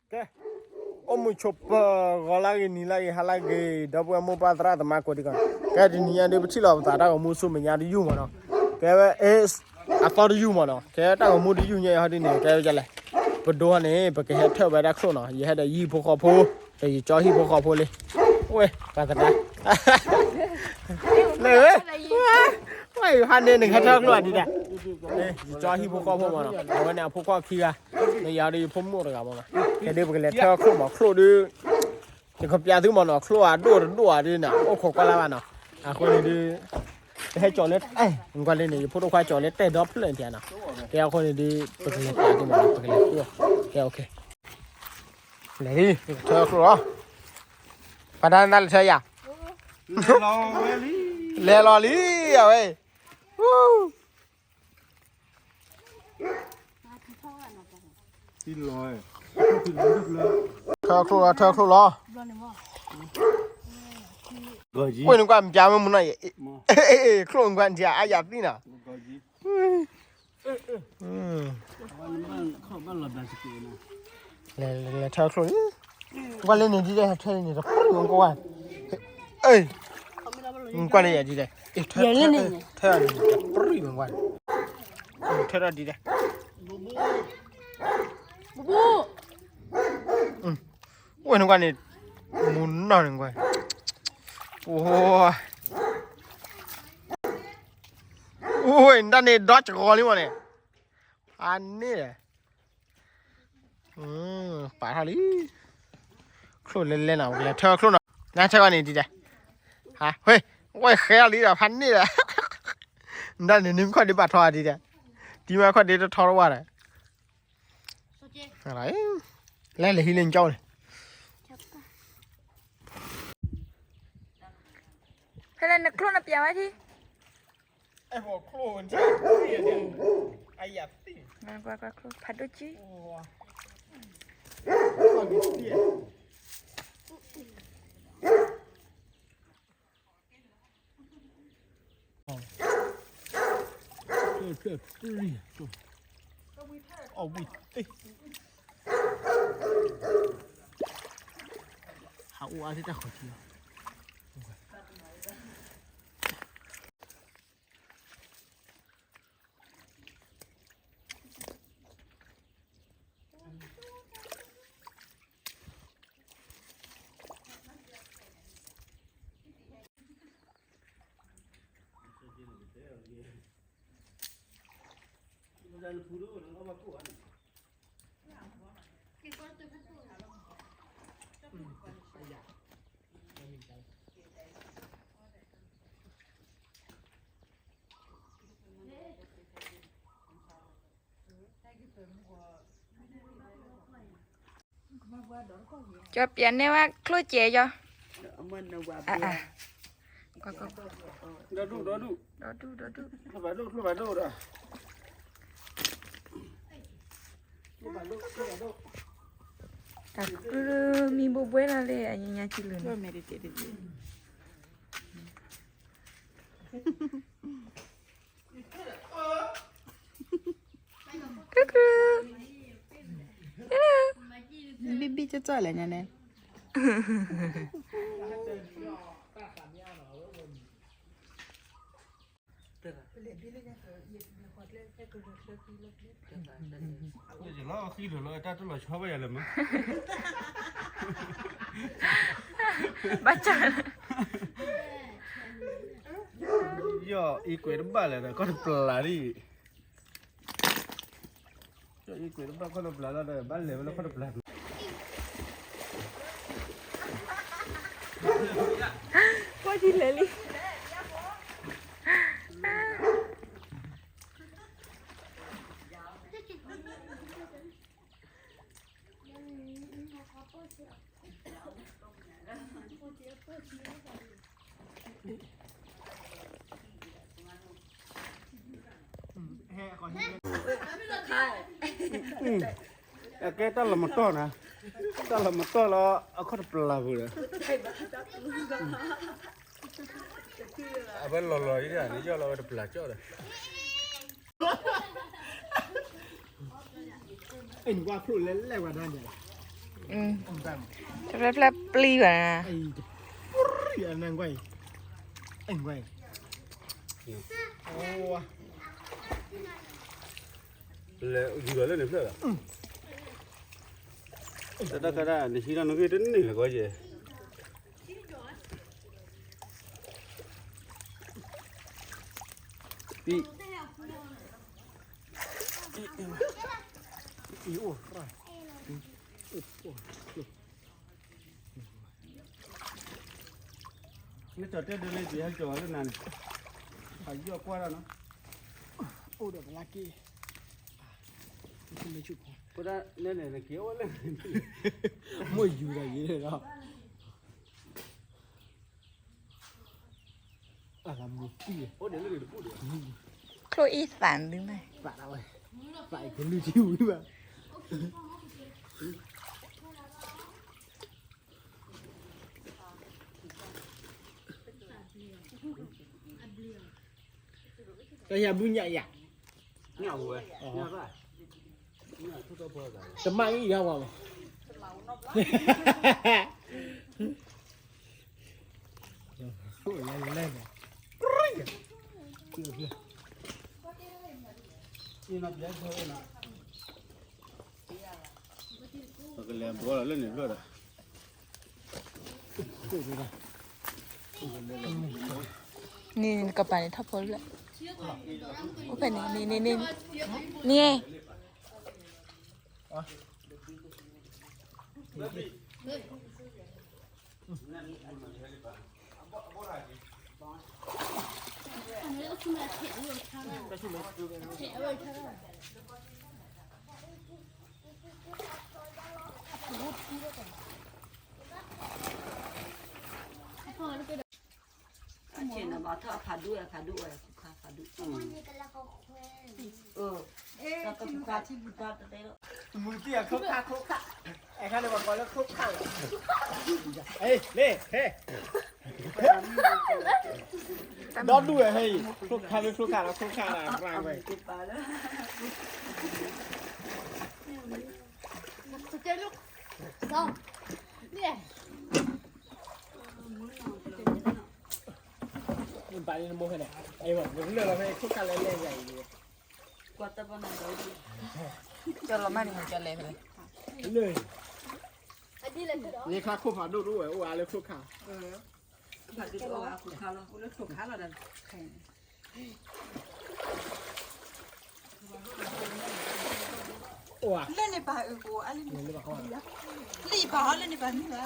ke omu chopa golagi nilai halagi dapu amu padra da mako dikan ke di niya de bchi law ta da mu su menya di yu mo no ke is ator yu mo no ke ta mu di yu nya ha di ne ke ja le bdo ne ba ke he thau ba da khlo no ye ha da yi pho kho pho ye cho hi pho kho pho le we ka ta le we ha ne ne kha thau lo di da cho hi pho kho pho mo no wa ne pho kho khi ga ne ya di pho mo da ga mo ma ke de ba ke le thau khlo mo khlo di ke ko pya tu mo no khlo a do di na o kho kwa la ba no a ko ni diให้จอเล็ดเอ้ยมันก็เลยนี่พูดว่าจอเล็ดแต่ดอปเลยเดียวนะแกเอาคนดีปกติที่มันปกติด้วยแกโอเคเลยเธอครัวปะดานนั่นใช่ยังเลลอลี่เอาไว้ที่ลอยเธอครัวรอ为什么我们家门那ครัวกัน家อาญาตีน่ะเลยเธอครัวว่าเล่นนี่ได้เธอนี่จะพูดมันก็ว่าเอ้ยมันก็เลยดีได้เธอนี่จะพูดมันว่าเธอดีได้บู为什么你มุนน่ะนึงว่าโอ้ยนั่นนี่ดอจกอนี่วะเนี่ยอันนี้แหละป่าทะเลคลุนเล่นๆเอาเลยเธอคลุนอ่ะงั้นใช่ว่านี่ดีจ้ะฮะเฮ้ยว่าแค่นี้อ่ะพันนี่แหละนั่นนี่นึกข้อดีบาททอดีจ้ะดีมาข้อดีจะทอว่าอะไรอะไรเล่นเลยฮิเลนเจ้าเลยให้เล่นนักครูนับยาไว้ที่ไอ้หัวครูมันใช่ไอ้ยัดตีมันกว่าครูพัดดูจีเพื่อเอาวิตีหาวัวที่จะขอทีcho biển này màครูเจี๋ยcho đó đủ đó đủ phải đủ đó mi bố bố là lê anh nhà chị lươn Bibi cho chơi lại nè. chỉ lo khi rồi ta tôi là cho bây giờ làm bắt chả giờ ý quỷ nó bảo là có được là đi cho ý quỷ nó bảo có được là rồi bán lẻ nó có được là có gì lệ đi cái đó là một to nè đó là một to là có được là vừa bên lò lò vậy này do là được là cho rồi anh qua phụ lên lại qua đây แปลบปลีว่ะนะ ไอ้อันนั้นไว้ไอ้ไว้โอ้ เลยอยู่เลยเนี่ยเพื่อนแต่ก็ได้ในชีวิตเราก็ได้นี่แหละก็เจ๊ปีอีโอ้นี่จอดเดินเลยดีให้จอดเลยนั่นไปเยอะกว่าแล้วเนาะ โอ้เดี๋ยวลากี้ไม่ชุบ ก็ได้เนี่ยเกี่ยวเลย ไม่อยู่ได้ยี่เลยเนาะอะไรมือปี้ โอ้เดี๋ยวเราเดี๋ยวพูดเดี๋ยว โคลอีสานหรือไม่ ปะเอาไว้ปะไอ้คนดูชิวนี่แบบก็อย่าบุญใหญ่อะ เงาเว้ยเงาป่ะเงาทุกตัวพอกัน จะมั่งอีกแล้ววะโอ้ยยังเล่นเลย นี่นับยักษ์เท่าไหร่นะเราก็เลี้ยงบัวเราเล่นนี่เพื่อน นี่กระป๋านี่ทับพอเลยโอเคนี่Chena bata khadu ya khadu kha khadu. Ta ka kha chi buta ta de lo. มึงเตี้ยครบค่ะไอ้ข้าเลยบอกก่อนแล้วครบค่ะเฮ้ยเล่เฮ้ดอดด้วยเฮ้ยครบค่ะไม่ครบค่ะแล้วครบค่ะอะไรร่างไป Pa la. Xong. Đi này. มันไปในโมให้ไหนไอ้บอกมึงเลือกเราไม่ครบค่ะแล้วเล่นใหญ่เลย Kwa ta pa na do. จะเราไม่ได้มันจะเลยเลย เลย Đi lên cái đó. นี่ค่ะครบค่ะดูด้วยโอ้อะไรครบค่ะ Khadu do wa ku kha lo. Lo ku kha lo da. โอ้ เล่นในป่ากูอะไร เงินหรือเปล่าเขาว่า รีบเล่นในป่านี่แหละ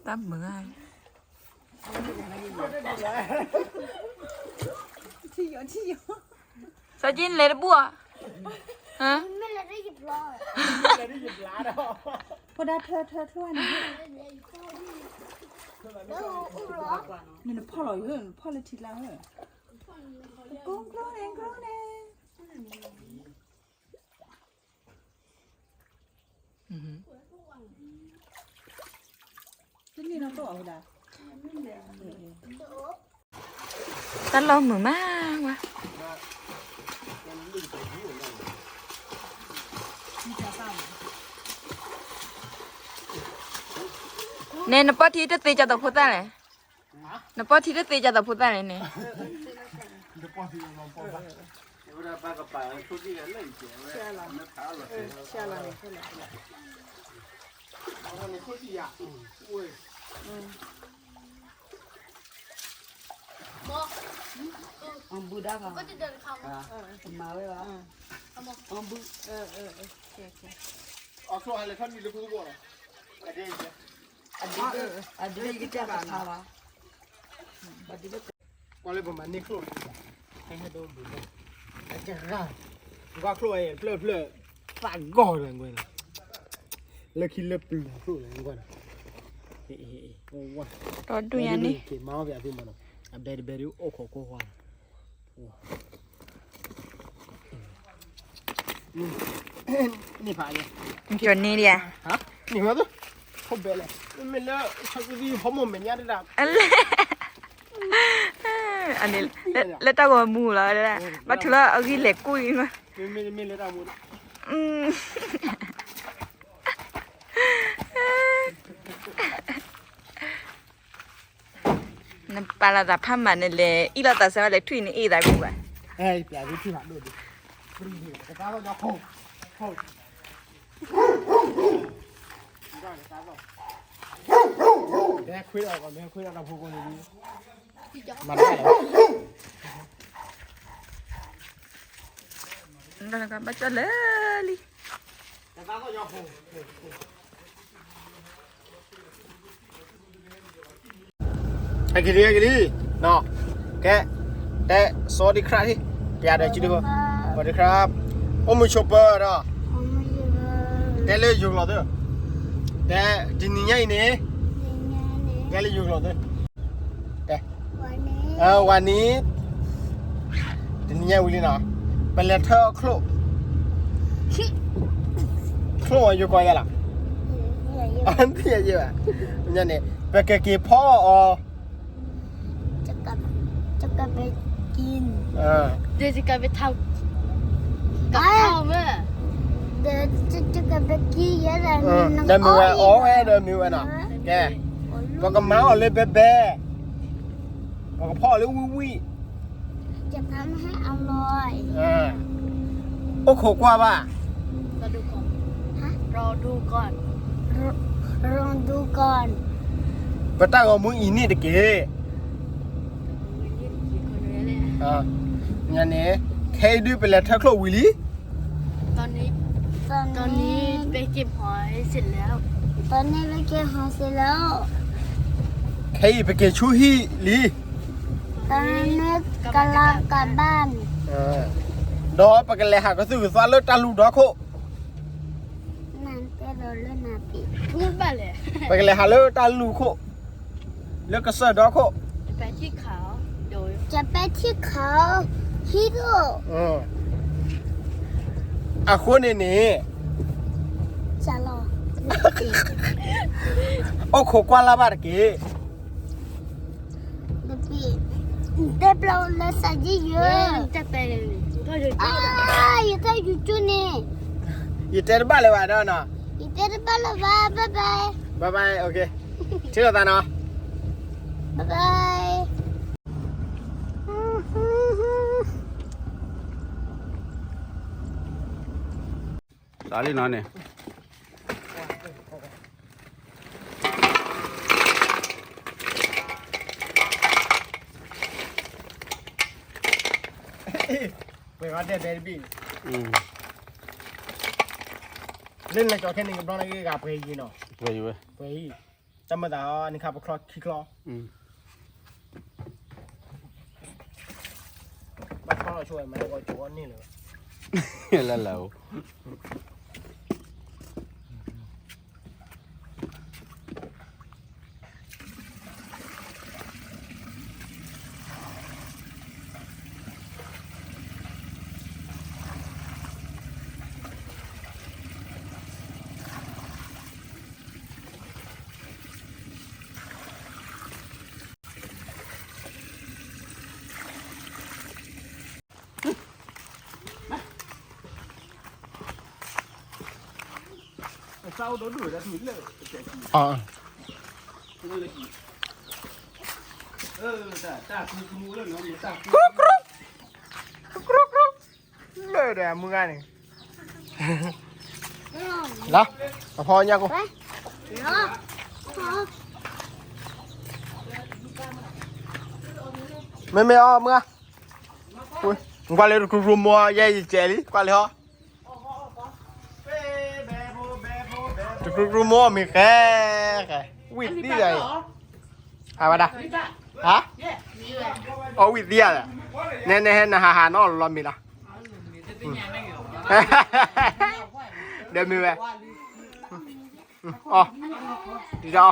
ตั้มเหมือน สจินเลยบัวฮะ Mới là đi dịp rồi. อะไรที่หยิบล้านอ่ะ พอได้เธอทั่วนี่ Nó u rồi. นี่นะพ่อเราอยู่พ่อเลยทีแล้วกุ้งกล้องเองที่นี่เราก็เอาได้ ตลกเหมือนมากวะเนี่ยนปอที่จะตีจะตะพูดอะไรนปอที่จะตีจะตะพูดอะไรเนี่ย Ora pa ka pa tu di ga len che. Chala. Na tha lo. Chalaนี่เท่าไหร่ เอาเนี่ยโคตรดีอ่ะโอ้ย Ambu da ka. Có đi đường không? Ma we wa. Ambu. เอาโซ่อะไรท่านมีลูกผู้บ่อไอ้เด็กเนี่ย Adi ki ta ka kha wa. Adi ba ว่าเลยประมาณนี้ครัวให้โดนบุญเลยอาจจะร่างว่าครัวเองเพลอฝากก่อนเลยเว้ยแล้วคิดเล็บปลูกครัวเลยก่อนเฮ้โอ้ว้าร ถดูยันนี่ เก็บมาเอาแบบนี้มาเนาะอ่ะเบรย์โอ้โหโคตรว่านี่ผ่านเลย จนนี่เดีย ฮะนี่มาดูเขาเบลเลยไม่เลิกชักดีผมมันเป็นยาดีดับ อะไร อันนี้แล้วตาก็มูแล้วแหละมาถึงแล้วเอากี่เหล็กกุ้ยมา ไม่เลยตามู นั่นปลาละตาพันมันนี่เลยอีละตาเสมาเลยถุยนี่อีได้กูอ่ะ เฮ้ยปลาที่ที่หาดูดิปรีเหี้ยกระตาก็จะโค้งแม่คุยออกก่อนแม่คุยกับพวกคนนี้มาได้เหรอ นั่นก็มาจะเลย ไอ้กี่ดีเนาะแกแต่สวัสดีครับที่แกได้จิ๋วสวัสดีครับโอ้มือชอปเปอร์เนาะแต่เลยอยู่หรอเด้อแต่จินนี่ไงเนี่ยแกเลยอยู่หรอเด้อแต่วันนี้จินนี่ไงวิลินะเป็นเลเทอร์ครูอยู่ก่อนยังล่ะอันที่เยอะเนี่ยเนี่ยเป็นกี่พ่ออ๋อจะกลับไปกิน เดี๋ยว จะกลับไปทำกับข้าวเมื่อเดี๋ยวจะกลับไปกินยังไง เดี๋ยวมือโอ้เดี๋ยวมือน่ะแกบอกกับเมาเลยเบ๊ะบอกกับพ่อเลยวิ จะทำให้อร่อย โอ้โหกว่าป่ะ รอดูก่อนรอดูก่อนลองดูก่อน ปะตาก็มึงอีนี่ตะเกียงั้นเนี่ยแค่ดูไปแล้วถ้าครบวิลี่ ตอนนี้ไปเก็บหอยเสร็จแล้วตอนนี้ไปเก็บหอยเสร็จแล้ว แค่ไปเกชูฮีลี ตอนนี้กำลังกลับบ้าน ดอปะกันเลยหาก็ซื้อซาเลตาลูดอโค นั่นแต่เราเล่นนาปีนี่บ้านเลย ปะกันเลยหาเลตาลูโคเลือกกระเซดอโค ไปที่เขาโดยจะไปที่เขาฮิโร่ อ่ะคนนี้ จะรอ โอ้โหกว่าละบาตะเกีย เด็กเราเล่นสัญญาเยอะจะไปเลยก็จะอยู่ที่อยู่จุดนี้ อีเตอร์บ้าเลยว่ะเนาะ อีเตอร์บ้านเราบ๊ายบาย บายโอเคเชื่อตาเนาะ บ๊ายบาย สาลีนอนเนี่ย ไปว่าเด็ดบีเล่นอะไรจอแค่หนึ่งกับน้องอะไรกับเพย์เนาะ ไปอยู่เว้ย เพย์จำมาแต่อันนี้ครับคลอขี้คลอบ้านเขาช่วยไหมก็จวนนี่เลย แล้วเรา เศร้าโดนดูดแล้วถึงเลย อ๋อ ตาคือมูเรื่องน้องตากรุ๊กเลยเดี๋ยวมึงไงนี่แล้วพอยังกูไม่เอามึงอ่ะอุ้ยมึงกว่าเลยกูรู้มัวใหญ่เจลี่กว่าเลยฮะกูรู้มัวมีแค่วิดนี่เลยอะไรวะฮะอ๋อวิดเดียแหละเนี่ยนะฮะนอนรอมีละเดี๋ยวมีไหมอ๋อดีจ้า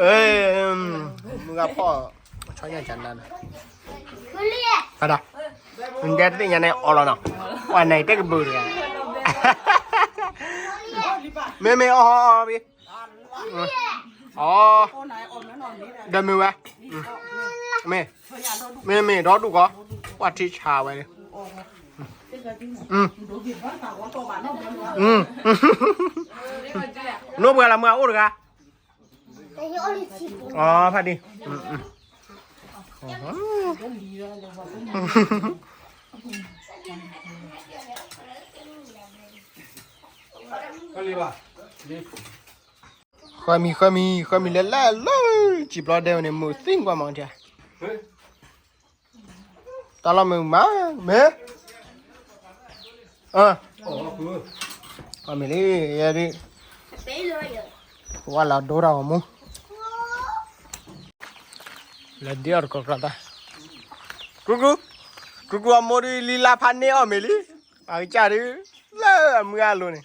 เอ้ยมึงกับพ่อชอบยังจันนั่นอะไรมึงแกติยังไงอ๋อแล้วเนาะวันไหนเต็กบูร์กันไม่อ๋อพี่อ๋อเดี๋ยวมีไหม me đó đủ có quả thịt chả vậy nó vừa làm ngáo được à phải đi khoai mì lẹ lẹ chỉ bao đeo này mua tinh qua món chả tao làm mì má mẹ mì đi qua là đồ đâu mu là điar có cả ta cucu amor đi lila phane ở mì đi ai chả đi là mưa luôn này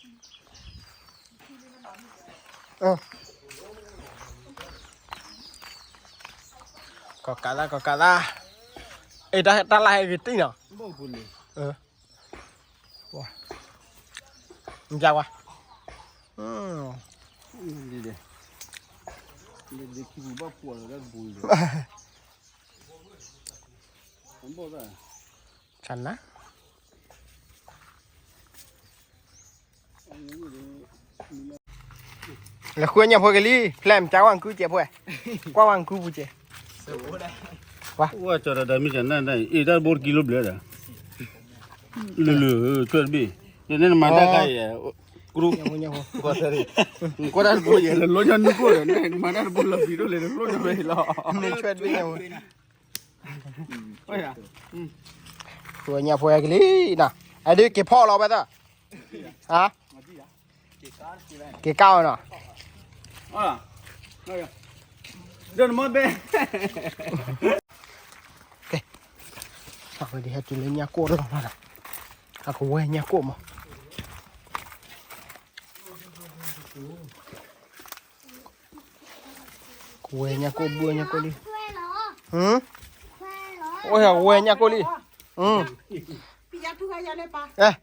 có cả da ê ta lại cái tí nào wow ra qua đi đi đi khi bố bác phụ là bùi rồi không bao giờ chắn á là khuya nhà phơi cái ly làm cháu ăn cứ chẹp phơi qua ăn cứ vui chẹp哇，这的没讲那一点多kilo不了的，这边，那马达开呀，group，过这里，过这不也了，老家那过的，那马达不了比着来了，老家没了，没缺的呀，哎呀，khuya nhà phơi cái ly nè ai đi kẹp phò lo bây giờ hả kẹp cao nè à,哎呀，这他妈呗。Aku di hati lenya ko dah mana. Aku weh nya ko mah. Aku weh nya ko bua nya ko li. Oh ya weh nya ko li.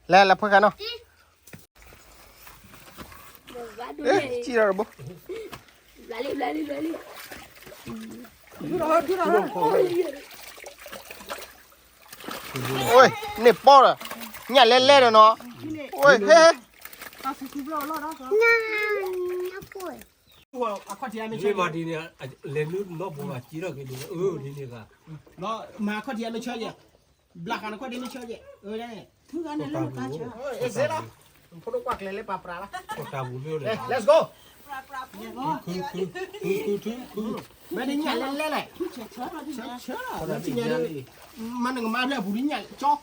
La phơi cái nó. Chi rồi bố. Lali. Ôi, nè bỏ rồi. Nhà lên rồi nó. Ôi, thế. Đi mà đi nè, lên nước nó bỏ vào chỉ là cái đường đi nè cả. Nó mà có tiền nó chơi gì? Black nó có tiền nó chơi gì? Đây. Thứ cái này là một cái chứ. Ôi, thế đó. Photo quạt lên pa pra la. Có tao muốn đưa này. Let's go. Cứ. Mày đi nhà lên này. Chết rồi. Nó chỉ nhà đi. Mà đừng mà là bù đi nhà cho.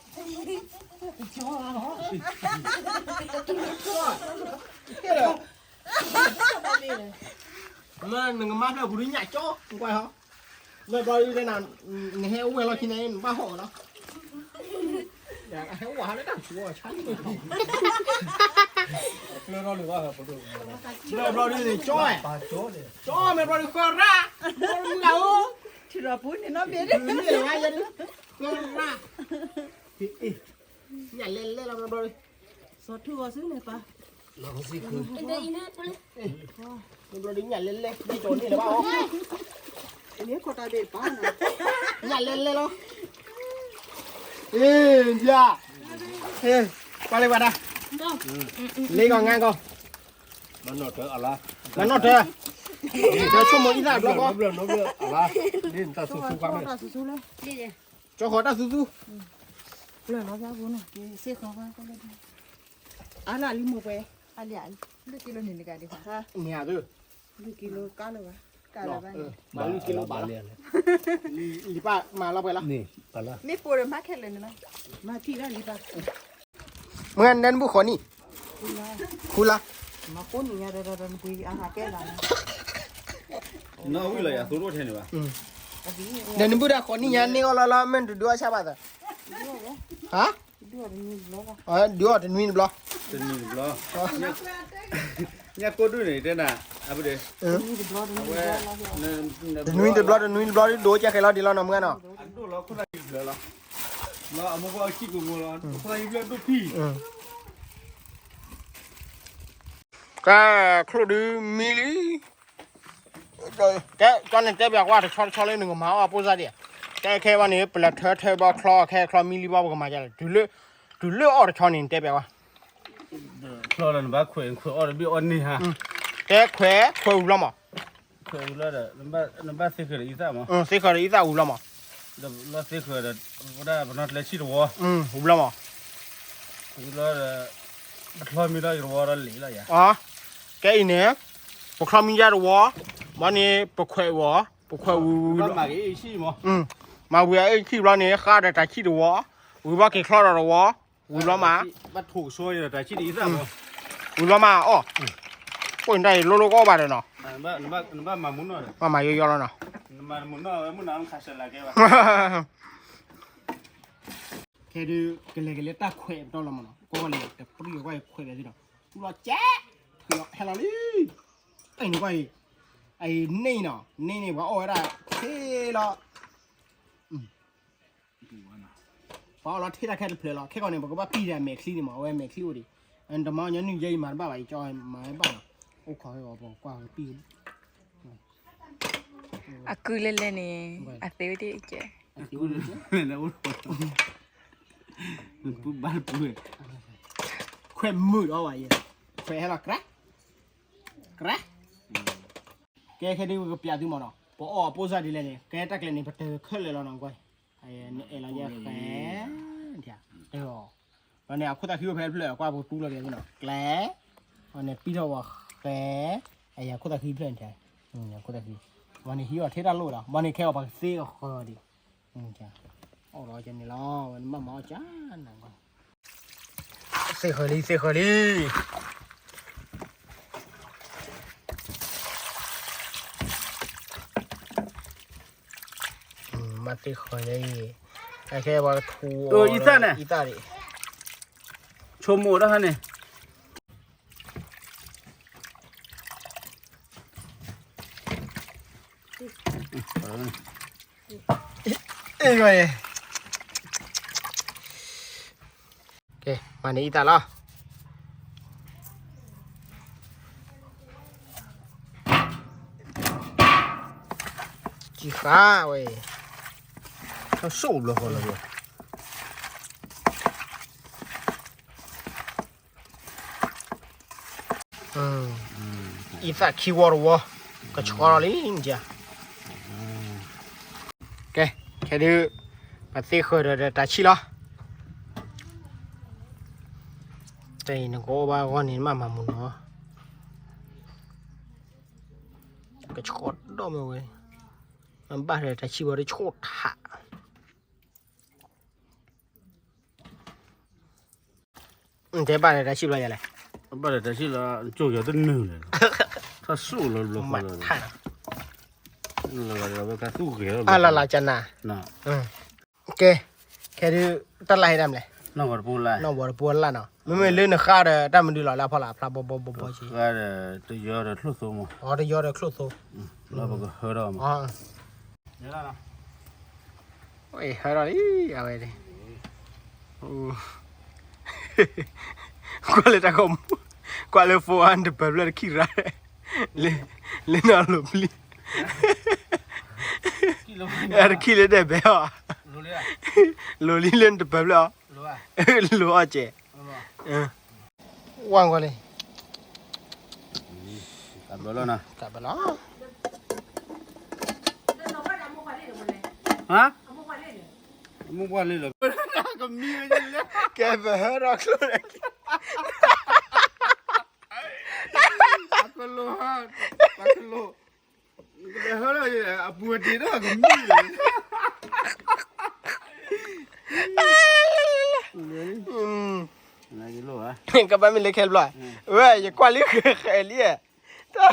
Mà đừng mà là bù đi nhà cho. Không quay hả? Rồi bây giờ nào heo quay lo khi này ba hộ đó. Dạ heo quả nó đằng chúa chán. Rồi rồi đi cho cho mày rồi khờ ra ngầu Thì rồi bún thì nó biết đi ai vậy đi khờ ra nhảy lên làm rồi Số thu vào xứ này pa. Nó có gì cứ. rồi đi nhảy lên đi trốn đi là bao Nếu có ta để pa nè. nhảy lên lo ê dạ ê qua đây lấy còn ngang con Nó trở à la. nó trời cho số một ít là Nó con bữa à la. Đi ta su su qua Ta su lên. cho họ ta su Rồi nó ra vốn này. Cái xe không qua con lên. À là lim một về. À lẹ. Được kilo này cái đi ha. nhà rồi Được kilo cá rồi. Cá là bao nhiêu? mà đi kilo bán đi pa mà lo vậy là Nè, à la. Mấy bữa rồi mắc hết lên nữa. Mà thì ra đi pa. mày ăn đến bữa khó nhỉ kula Mà con nhà rồi quỳ ăn cái là. Nó uy là ya, số thế này ba. đến bữa đã khó nhỉ nhà này là mình đua sao vậy hả đua thì mình lo Tên mình lo. Nhà cô đuôi này tên à? À bữa đây. nuôi lo đi đua cho cái lo đi lo nằm nghe nào Anh đuôi lo không phải lo. Lo mà có chi cũng lo, không phải lo đuôi phi. cái khâu đi mì rồi cái con này cái bạc qua thì cho lên đừng có máu à bôi ra đi แค่วันนี้เปล่าเธอบอกคลอแค่คลอมีรีบบอกมาจ้ะดูเลือออกชอนินเต้ไปวะ คลอแล้วบ้าขวยออร์บีออนนี่ฮะ แต่แควอุลามะ ขวยแล้วเด้อบ้าเสกเลยอีซ่ามั้ง สิขออีซ่าอุลามะ แล้วเสกเลยว่าได้บนนั้นเลยชิดวัว อุลามะ แล้วคลอมีได้วัวแล้วหลีแล้วอย่า อ๋อแกอีเนี่ยปกครองมียาวัววันนี้ปกแคววัวปกแควอุ บ้ามากี่ชิมั้ง มาเวียไอ้ขี้ร้อนนี่ข้าได้แต่ขี้วัวอุบ้าเกี่ยคลอร์วัวอุลามะ บ้าถูกช่วยแต่ชิดอีซ่ามั้ง อุลามะอ๋อคนได้โลก็บาดเนาะ บ้ามามุนน่ะ มาเยอะแล้วเนาะ มามุนน่ะมุนน้ำขาดละแกวะ แค่ดูกันเลยตาแควต้องละมันเนาะก็เลยแต่ปรีก็แควเลยทีเนาะกูรอแจ๊คือเฮลลี่ไอ้นี่ก็ไอ้นี่เนาะนี่ว่าโอ้ยได้เท่ละพอเราเท่ละแค่เพลย์ละแค่ก่อนเนี่ยบอกว่าปีเดียแม็กซี่นี่มาเอาแม็กซี่โอ้ดิอันดมาเนี่ยนี่ยัยมันบ้าไปจอยมาบ้าโอ้ขอให้บอกกว่าปี อะกูเล่นๆนี่อะเตวดิเจ แล้วปุ๊บบ้าปุ๊บ แควมืดเอาไว้แควให้เรากระแกแค่ดูก็เปียดูมันเนาะพออ๋อโพสต์ดีเลยเนี่ยแกตักเลยเนี่ยพัดขึ้นเลยแล้วน้องก้อยไอ้เนี่ยเราเนี่ยแควเดี๋ยวเออวันนี้คุณตาคิวเพลย์เลยกว่าพูดเลยเนี่ยแกลวันนี้ปีเท่าว่าแกไอ้ยาคุณตาคิวเพลย์ใช่คุณตาคิววันนี้ฮิวเทด้าโลดอ่ะวันนี้แค่ว่าเสียก็คอดีจ้ะอ๋อรอจนนี่ล้อวันมาหมอจ้านั่งก่อนเสียขลีมาตีขลีไอ้แค่ว่าทูอีตาดิ ชมหมดแล้วฮะเนี่ย เอ้ยโอเคมานี่อีตาล้อจีฟ้าเว้ยเขาสู้เลยคนละด้วยอีตาคิวอร์วะก็ชอบเลยจริงจ้ะโอเคแค่ดูมาตีขวดเดือดตาชิล้อแต่นึกว่าวันนี้มามุนเนาะก็ชอบดอมเลยมันบ้าเลยแต่ชีวะได้ชดหะแต่บ้าเลยแต่ชีวะอะไร บ้าแต่ชิละโจยตัวหนึ่งเลยถ้าสู้เราลง มั มา ด เลย ท่า เราไปกันสู้เกี่ยว ละละจันน่ะ น่ะ โอเคแค่ดูตัดลายดำเลย น้องก็พูดไร น้องบอกปวดละเนาะไม่เล่นข้าเด้อแต่มันดูหล่อแล้วพอละพลาบ่ชี ก็ตัวเยอะเลยทุกตัวมั้ง อ๋อได้ยอดได้คลุกโซ เราบอกเฮ้ยเรามั้ง อ๋อ เดี๋ยวนะ โอ้ยเฮ้ยเราดิเอาไว้ดิquale da com quale fu ande per la kirare le no lo pli er kile de be ha lo li len de pe la lo a che wan quale กลับแล้วนะ ka ba la ฮะมุกว่าเลยเหรอก็มีเลยเลย ke be ha ra klo ne ปักโลฮะปักโลเดี๋ยวเราจะเอาปวดดีนะก็มีอะไรกิโลอ่ะ ka ba mi le kel bla we ye quale kheli ta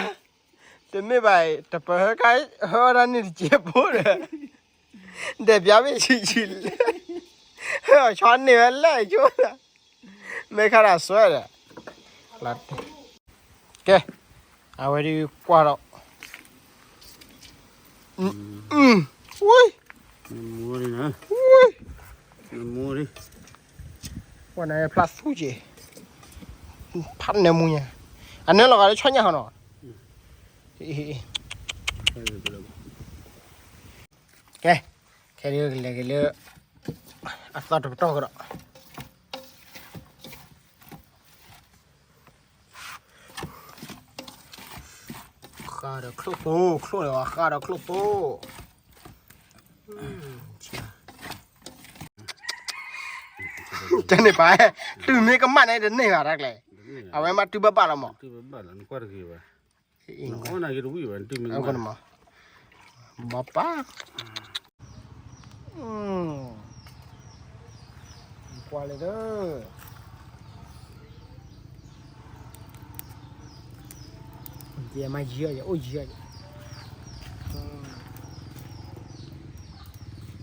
te me bai ta pa ka ha ra ni che po de de bia be chi ha chan ni le jo me kha ra swa de la ke a we di kwa ro ui มูนี่นะ ui มูนี่ wa na plus fu je phan ne mu nya ane lo ga le chwa nya ha no ke ค่นี้ก็เลยอ่ะต่อก็ได้ข้าเดี๋ยวคลุกปูคลุกเลยวะข้าเดี๋ยวคลุกปูจะนี่ไปตื่นไม่ก็มันไอ้เดินนี่อะไรเลยเอาไว้มาตื่นบ้าละมั้ง Tu bala ni kwa ki ba. Ona ki ru ba tu mi.เอาคนมาบ้าป้ากว่าเลยเด้อเดี๋ยวมาเยอะโอ้ยเยอะ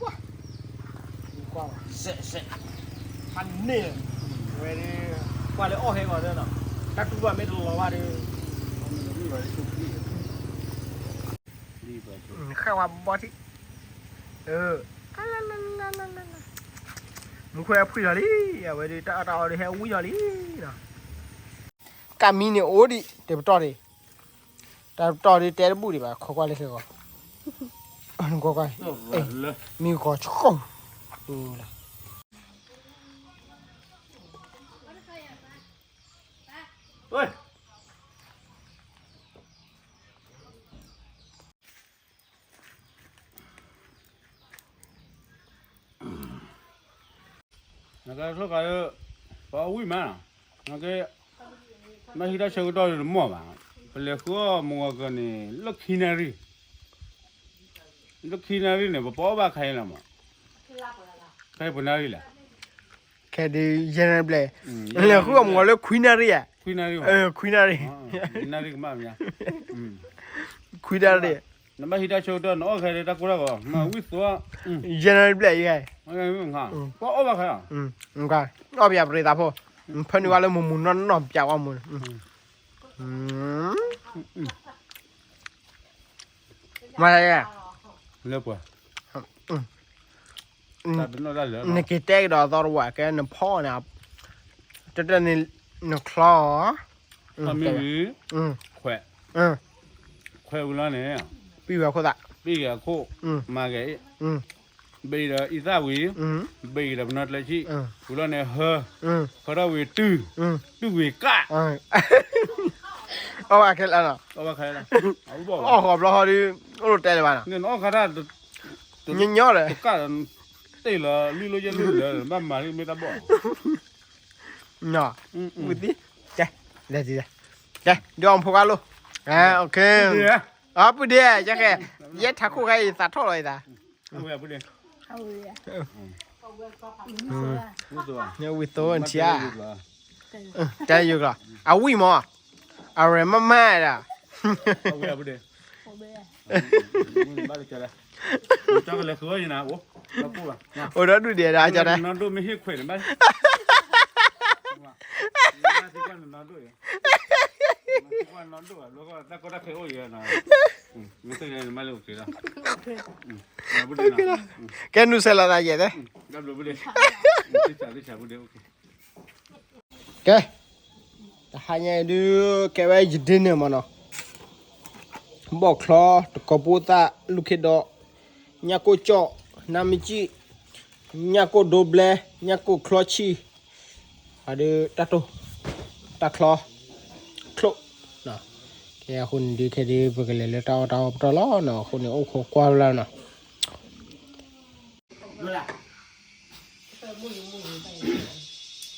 ว้ากว่าเสร็จพันเนี่ยเว้ยกว่าเลยโอ้เฮ้ก่อนเด้อเนาะถ้ากูว่าไม่รู้ว่าดิข้าวบอที่มึงคุยกับผู้ใหญ่ดิอย่าไปดิตาดิให้ผู้ใหญ่ดินะกามีเนี่ยโอ้ดิเดี๋ยวต่อดิแต่ต่อดิเตะบุดิบ่ะขอๆเลยสิก็อันก็มีก็ชอบล่ะเฮ้ยNaga lo ka ba wi ma. Naga ma hi da chou do mo ba. Ple ko mo ga ni Luxinary. Luxinary ne ba ba khai la ma. Khai bu na ri la. แค่ดีเจเนอเรลแล้วคือว่าเลยควีนารีอ่ะ Queenary. ควีนารี Queenary ma mya. ควีนารี Na ma hi da chou do no khai da ko la ba. Ma wi so. เจเนอเรลยังไง Ai nga. Ko o ba khai ah. ก็ออกแบบเรตาพ่อเพิ่นว่าเลยมุนนอนจับว่ามุนมาอะไรอ่ะ Le po. Ta no da le. นี่กิเตกดอตอว่าแกนพ่อนะครับจะนี่นคลอ Ta mi wi. Khwe. Khwe u la ne. ပြီးပါခေါ်တာ Bi ga ko. Ma ga. Bây giờ ít ra quý, bây giờ nó lại chị, cú lo này hơ, có đâu về tư về cả, à cái là có bao khai là, họp lo đi, nó tè rồi bạn nên nó khai ra, nhìn nhớ rồi, cả đây là lilo dân lilo, mà đi mới ta bỏ, nhỏ, một tí, đây, đây gì đây, đây, đưa ông phụ luôn, ok, bữa đi, chắc cái, giết thằng cô gái sát thôi rồi ta, nhớ với tôi anh chị à, đây được rồi, vui mà, rồi mama à, cho cái lẹ khứa như nào, ủa đó đuổi địa ra cho đây, nó đuổi mới hết khỏe đấy, nó đuổi, nó ta có đã khởi ôi rồi nào, người ta này mai lâu kì đó, cái nu sẽ là gì đấy, gặp được bữa đi, đi chả bữa đi, ok, hai nhà đưa cái vai gì đến nữa mà nó, bỏ kho, có bố ta lúc khi đó, nhà cô chọ, nam chi, nhà cô double, nhà cô clutchy, ada tato, tak kho, klo, nah, kayak hun di kayak di begini tahu lo, nah, hun yang oh kuat lah nah. Boleh.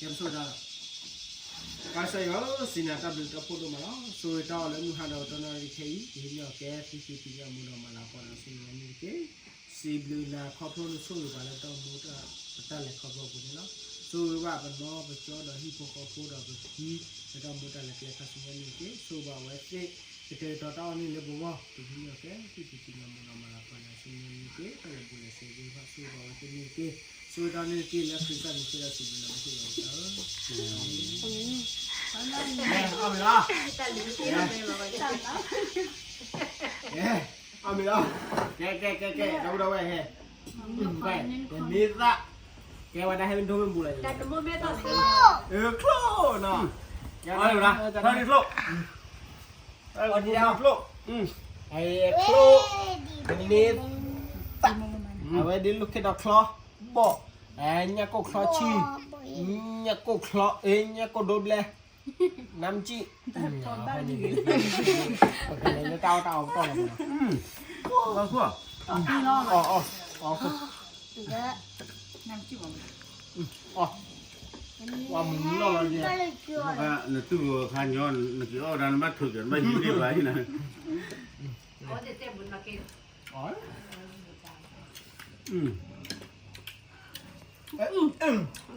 Yang sudah. Kalau sini tablet foto malah, so itu kalau muhada atau nari kei, ini okey, CCTV yang mudah malah pada sini ni kei, sibling lah couple so kalau tahu muda, betul lah couple punya lah. So apa no, betul dah hipo couple dah betul, kita muda lah kelihatan sini ni kei, so bawa kita tahu ni lebih bawah, ini okey, CCTV yang mudah malah pada sini ni kei, kalau boleh segi so bawa sini kei. So dah ni kei lah kita ni kira sibling lah mesti tahu. Amira. Amira. Ke. Đâu he. Cái nít ra. Cái vào đây hay bên thôi bên bù này. Đặt một mét tao khlo nè. Thôi được rồi, thôi đi khlo. Còn gì đâu? Khlo. Hay khlo. Nít. เอาไว้ดิลูกแค่ดอกคลอบ่เนี่ยก็คลอชีเนี่ยก็คลอเนี่ยก็โดบเลยน้ำจีเอาให้ดีโอเคเนี่ยเต้าต่อมา ว่าซั่ว อ๋อน้ำจิ้ม ว่ามึงรอเราเนี่ย อ่ะนึกตัวคันย้อนนึกเอาดันมาถูกกันมาหิวนี่ไว้นะ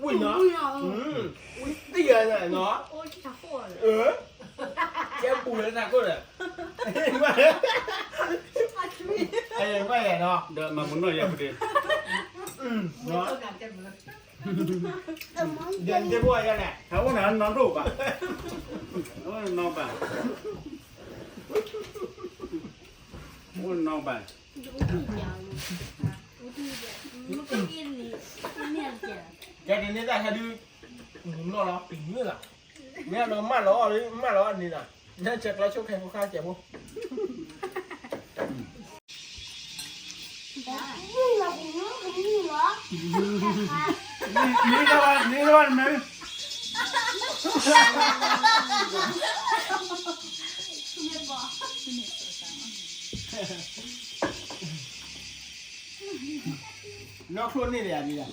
อุ้ยเนาะอุ้ยเตี้ยน่ะเนาะแก้มปูแล้วนะก็เลยไม่ไม่เนาะ เดี๋ยวมาบุญน้อยอย่าพูดดิ เนาะเดินจะบ่อยกันแหละ เขาว่านั้นนอนรูปอ่ะโอ้ยนอนไปโอ้ยนอนไป แกกินนี่ได้แค่ดูนอนแล้วปิ่งเนื้อเนี่ยนอนมาล้อเลยมาล้ออันนี้น่ะเนี่ยเจ็บแล้วช่วยใครผู้ฆ่าเจ็บมั้ง นี่ก็ว่ามั้ย นอกครัวนี่เลยอ่ะนี่อ่ะ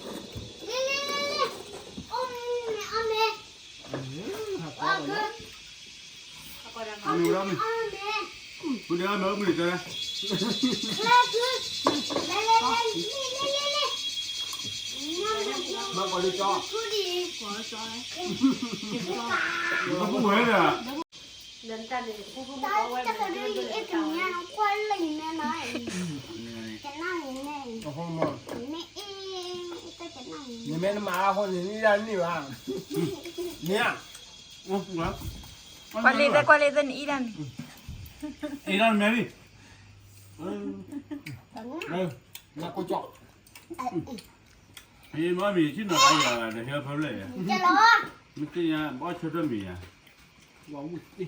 มีแล้วมั้ยคุณเดี๋ยวมามื้อนี้จ้ะ มาก่อนเลยจ้อ มันบ่เหมือนอ่ะ โอ้โหหมดนี่แม่มาคนนี้ด้านนี่ว่ะเนี่ย โอ้เหรอ ¿Cuál es el Irán? อีนั่นแม่นี่ นักกุจอก อีมามีชิ้นอะไรอ่ะเดี๋ยวเฮาเพิ่นเลยมันสิอ่ะบ่ชดมีอ่ะ ว้าวดิ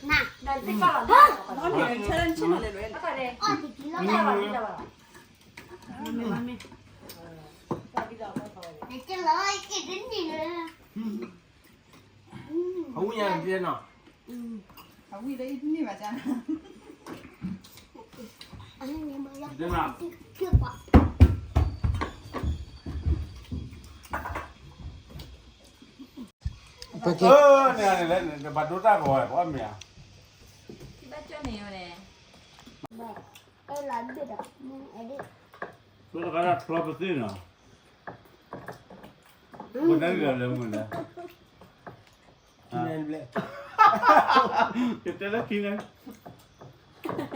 น้ำเชิญชิมเลยเลย เขาอย่างเดียวเนาะ เขาวิ่งได้นี่มาจ้ะ เดี๋ยวนะเนี่ยบัดดูตาก่อนว่าเมีย Solo cara proprio sì, no? Guardate che le mune. กินเองเลย Che te la china?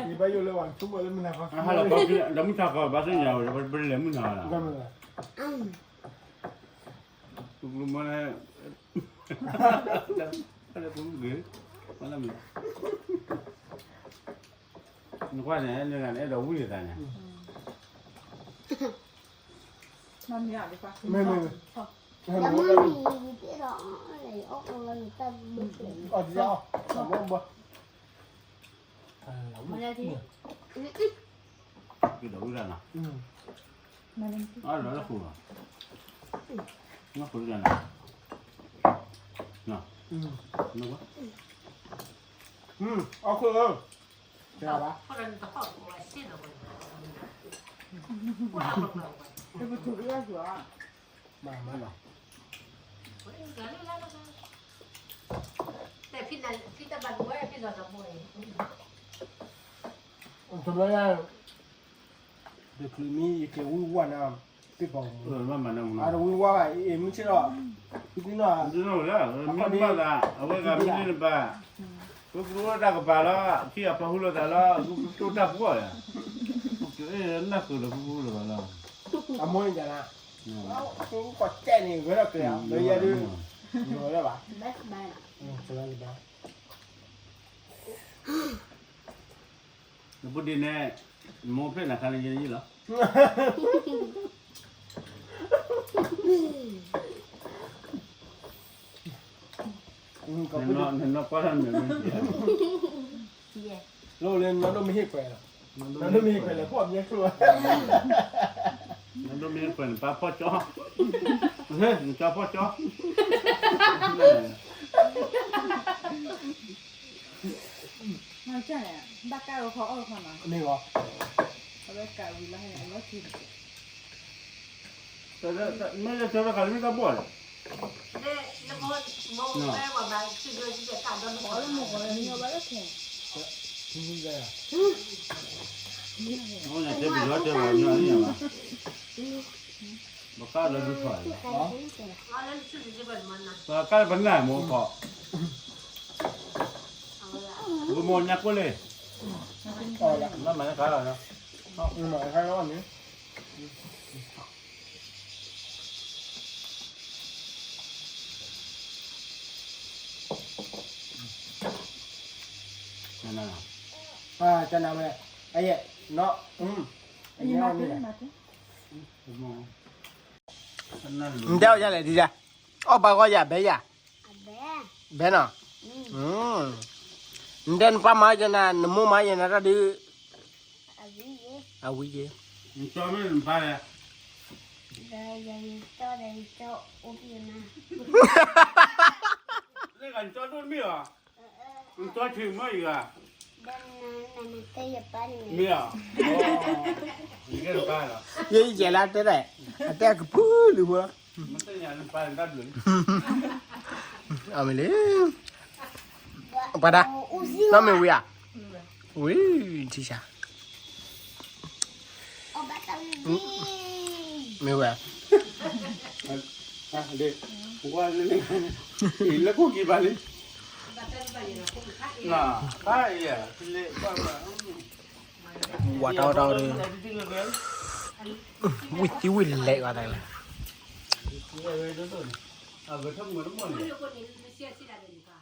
มีใบอยู่ระหว่างทุกวันแล้วมันนะครับ Ah, la propria, la mucca qua, basegna, per le mune. ก็ไม่เลย Tu glumone. Alla pure. Alla mi. Qua ne è da uli da ne. น้ำยาดีกว่า ไม่อ๋อเดี๋ยวสมมติว่า Che da uli da na. Allora fuga. No, fuga na. No. No qua. เอาคือใช่ปะ เป็นประตูเรื่องหัว มาหรอ แต่พี่ตะบันไว้พี่ตะบันไว้ ทำไมอ่ะเด็กคือมีเกี่ยววิวนะพี่บอก Mamma no. อ่ะวิวว่าเอ็มไม่ใช่หรอพี่น่ะ No, no, mi bada, aveva capito ba. Tu da che parla, chi ha paura da là, tu da fuori. Non è quello che vuole là. อ่ะมวยจังนะกูกดแจ้นี่ก็แล้วเกลียวเลยอย่าดื้ออยู่แล้วปะสบายดี Dopo di ne, mo appena cane gli là. ก็ เห็นเห็นป้าท่านเหมือนกัน โลเรียนน้องไม่ให้แขวนน้องไม่ให้แขวนเลยพ่อเมียครัว มันต้องมีเปิดป้าพ่อจ้อเฮ้ยจ้อพ่อจ้อ มันใช่อ่ะดักกาเขาเอาเข้ามา นี่เหรอ เอาไว้กาวิลาให้เรากิน แต่ไม่ได้เจอกันไม่ได้บ่อย เนี่ยแล้วพอมองแม่ว่าแบบคือเดินที่จะการโดนหัวแล้วหมด นี่เอาไว้แล้วแค่ นี่ไงอ่ะ โอ้ยเจ็บเยอะเจ็บหัวเนี่ยนี่มาบ้าเลยดูถอย อ๋อแล้วชื่อจะเป็นมันนะ บ้าก็เป็นไงโมกะกูโมยักกูเลย ต่อละ นั่นมันก็แล้วนะ หน่อยใครร้อนนี้ นั่นน่ะ จะนำเลยไอ้เนี่ยเนาะไอ้เนี่ยนี่แหละ กูโมนั่น เดี๋ยวจะอะไรดีจ้ะอ๋อปากก็อย่าเบี้ย Abe. เบี้ยเนาะเดินป้ามาจะน่ะมุมาจะน่ะดี Abiye. อาวิเย มึงจ้อไม่ถึงไปอ่ะ Dai, opina. เรื่องการจ้อโดนมีอ่ะมึงจ้อถึงไม่อีกอ่ะ Dan na ya pani. มีอ่ะโอ้ยแกไปแล้ว ยี่เจลาเต้ได้แต่ก็พูดหรือวะ มันต้องอย่างนั้นไปได้หรือ เอาไปเลยปะดาน้องไม่วิ่งอ่ะวิ่งที่ชา Oh, batang. ไม่วิ่ง อ่ะเด็กกูว่าเรื่องอีแล้วกูกี่บาทเลยน่ะใช่อ่ะเละบ้าบ้า ว่าเราเลยวิ่งที่วิ่งเละกว่าอะไรเลย อ่ะเบอร์ทั้งหมดทั้งหมด ไม่รู้คนนี้เสียสิอะไรดีกว่า